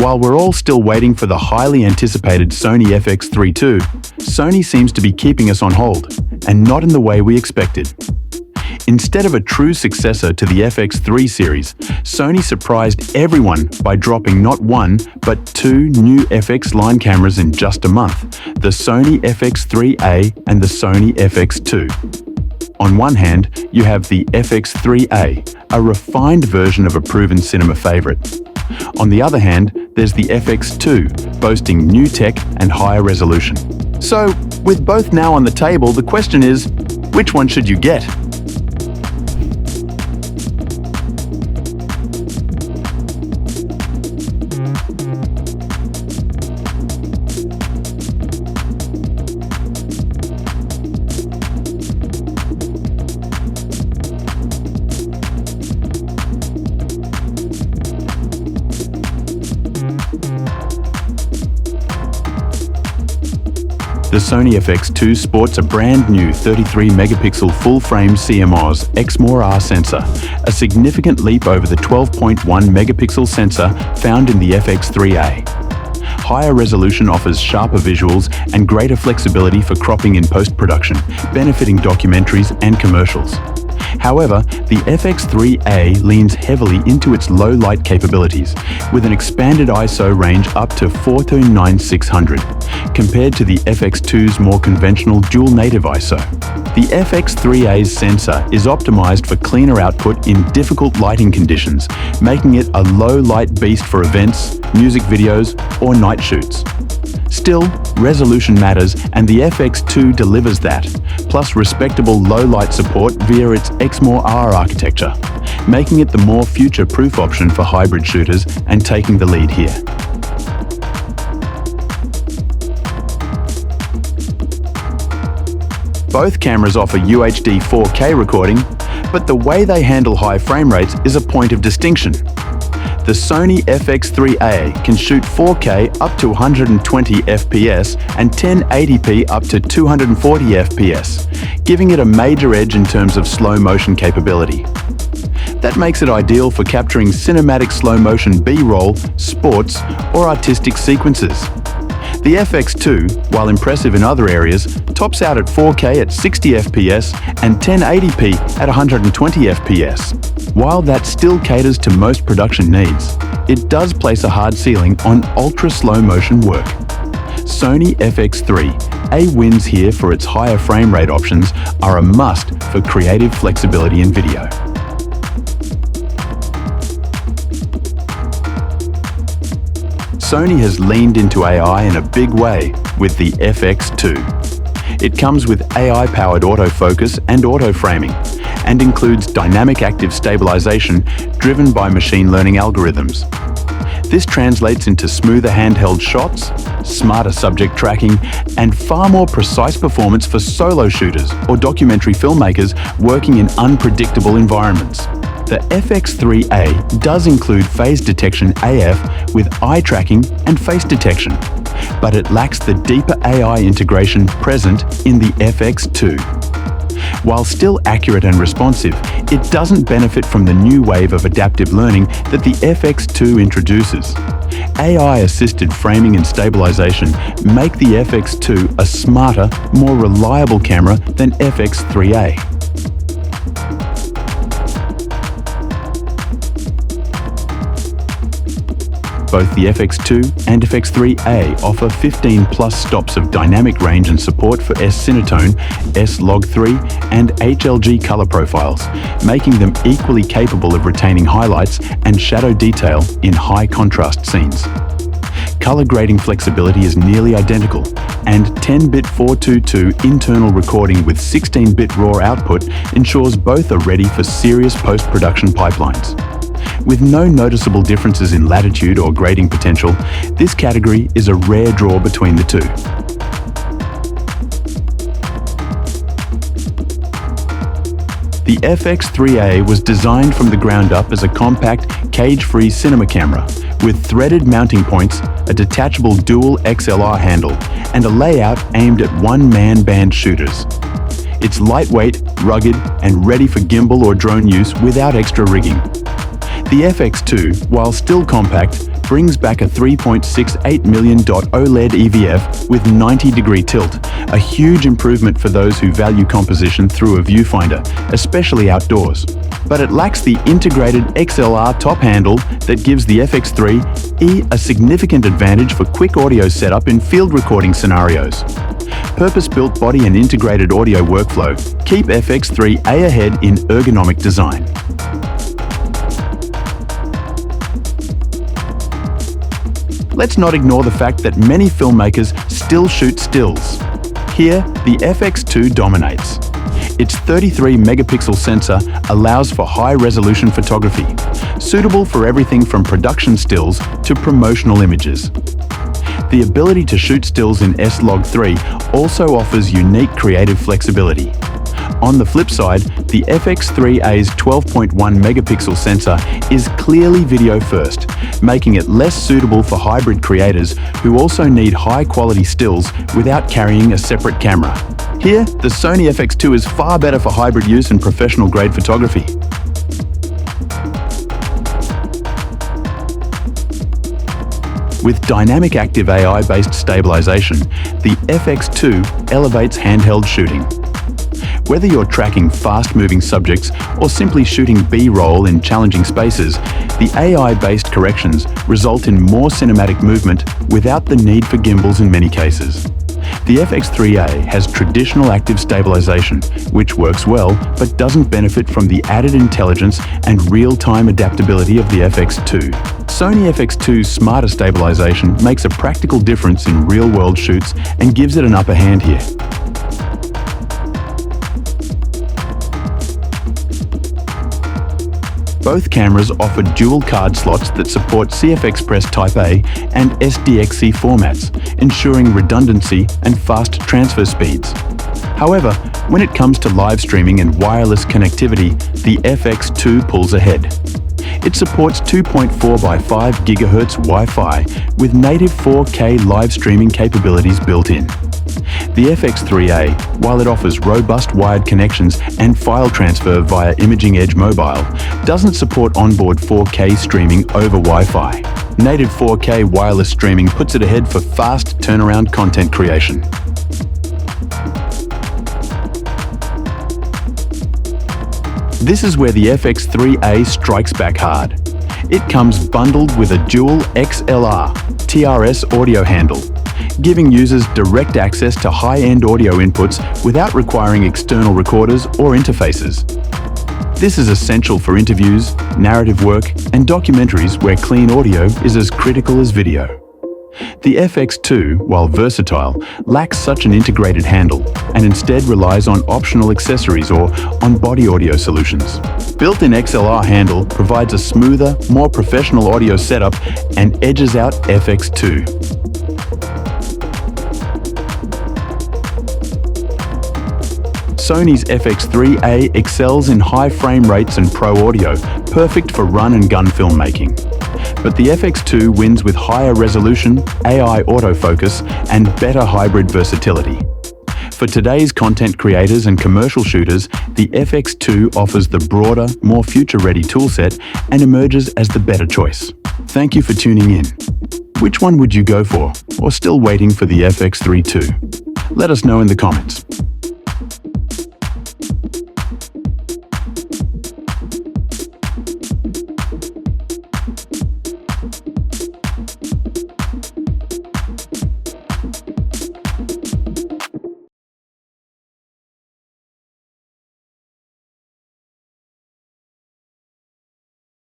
While we're all still waiting for the highly anticipated Sony FX3 II, Sony seems to be keeping us on hold, and not in the way we expected. Instead of a true successor to the FX3 series, Sony surprised everyone by dropping not one, but two new FX line cameras in just a month, the Sony FX3a and the Sony FX2. On one hand, you have the FX3a, a refined version of a proven cinema favorite. On the other hand, there's the FX2, boasting new tech and higher resolution. So, with both now on the table, the question is, which one should you get? The Sony FX2 sports a brand new 33-megapixel full-frame CMOS XMOR-R sensor, a significant leap over the 12.1-megapixel sensor found in the FX3a. Higher resolution offers sharper visuals and greater flexibility for cropping in post-production, benefiting documentaries and commercials. However, the FX3a leans heavily into its low-light capabilities, with an expanded ISO range up to 149,600, compared to the FX2's more conventional dual-native ISO. The FX3a's sensor is optimized for cleaner output in difficult lighting conditions, making it a low-light beast for events, music videos, or night shoots. Still, resolution matters, and the FX2 delivers that, plus respectable low-light support via its XMOR-R architecture, making it the more future-proof option for hybrid shooters and taking the lead here. Both cameras offer UHD 4K recording, but the way they handle high frame rates is a point of distinction. The Sony FX3a can shoot 4K up to 120 FPS and 1080p up to 240 FPS, giving it a major edge in terms of slow motion capability. That makes it ideal for capturing cinematic slow motion B-roll, sports, or artistic sequences. The FX2, while impressive in other areas, tops out at 4K at 60 FPS and 1080p at 120 FPS. While that still caters to most production needs, it does place a hard ceiling on ultra-slow motion work. Sony FX3a wins here for its higher frame rate options are a must for creative flexibility in video. Sony has leaned into AI in a big way with the FX2. It comes with AI-powered autofocus and auto-framing, and includes dynamic active stabilization driven by machine learning algorithms. This translates into smoother handheld shots, smarter subject tracking, and far more precise performance for solo shooters or documentary filmmakers working in unpredictable environments. The FX3a does include phase detection AF with eye tracking and face detection, but it lacks the deeper AI integration present in the FX2. While still accurate and responsive, it doesn't benefit from the new wave of adaptive learning that the FX2 introduces. AI-assisted framing and stabilization make the FX2 a smarter, more reliable camera than FX3a. Both the FX2 and FX3a offer 15+ stops of dynamic range and support for S-Cinetone, S-Log3, and HLG color profiles, making them equally capable of retaining highlights and shadow detail in high-contrast scenes. Color grading flexibility is nearly identical, and 10-bit 422 internal recording with 16-bit RAW output ensures both are ready for serious post-production pipelines. With no noticeable differences in latitude or grading potential, this category is a rare draw between the two. The FX3a was designed from the ground up as a compact, cage-free cinema camera with threaded mounting points, a detachable dual XLR handle, and a layout aimed at one-man band shooters. It's lightweight, rugged, and ready for gimbal or drone use without extra rigging. The FX2, while still compact, brings back a 3.68 million dot OLED EVF with 90-degree tilt, a huge improvement for those who value composition through a viewfinder, especially outdoors. But it lacks the integrated XLR top handle that gives the FX3e a significant advantage for quick audio setup in field recording scenarios. Purpose-built body and integrated audio workflow keep FX3a ahead in ergonomic design. Let's not ignore the fact that many filmmakers still shoot stills. Here, the FX2 dominates. Its 33-megapixel sensor allows for high-resolution photography, suitable for everything from production stills to promotional images. The ability to shoot stills in S-Log3 also offers unique creative flexibility. On the flip side, the FX3a's 12.1-megapixel sensor is clearly video first, making it less suitable for hybrid creators who also need high-quality stills without carrying a separate camera. Here, the Sony FX2 is far better for hybrid use and professional-grade photography. With dynamic active AI-based stabilization, the FX2 elevates handheld shooting. Whether you're tracking fast-moving subjects or simply shooting B-roll in challenging spaces, the AI-based corrections result in more cinematic movement without the need for gimbals in many cases. The FX3a has traditional active stabilization, which works well but doesn't benefit from the added intelligence and real-time adaptability of the FX2. Sony FX2's smarter stabilization makes a practical difference in real-world shoots and gives it an upper hand here. Both cameras offer dual card slots that support CFexpress Type A and SDXC formats, ensuring redundancy and fast transfer speeds. However, when it comes to live streaming and wireless connectivity, the FX2 pulls ahead. It supports 2.4 by 5 GHz Wi-Fi with native 4K live streaming capabilities built in. The FX3a, while it offers robust wired connections and file transfer via Imaging Edge Mobile, doesn't support onboard 4K streaming over Wi-Fi. Native 4K wireless streaming puts it ahead for fast turnaround content creation. This is where the FX3a strikes back hard. It comes bundled with a dual XLR TRS audio handle, giving users direct access to high-end audio inputs without requiring external recorders or interfaces. This is essential for interviews, narrative work, and documentaries where clean audio is as critical as video. The FX2, while versatile, lacks such an integrated handle and instead relies on optional accessories or on-body audio solutions. Built-in XLR handle provides a smoother, more professional audio setup and edges out FX2. Sony's FX3a excels in high frame rates and pro audio, perfect for run and gun filmmaking. But the FX2 wins with higher resolution, AI autofocus, and better hybrid versatility. For today's content creators and commercial shooters, the FX2 offers the broader, more future-ready toolset and emerges as the better choice. Thank you for tuning in. Which one would you go for, or still waiting for the FX3 too? Let us know in the comments.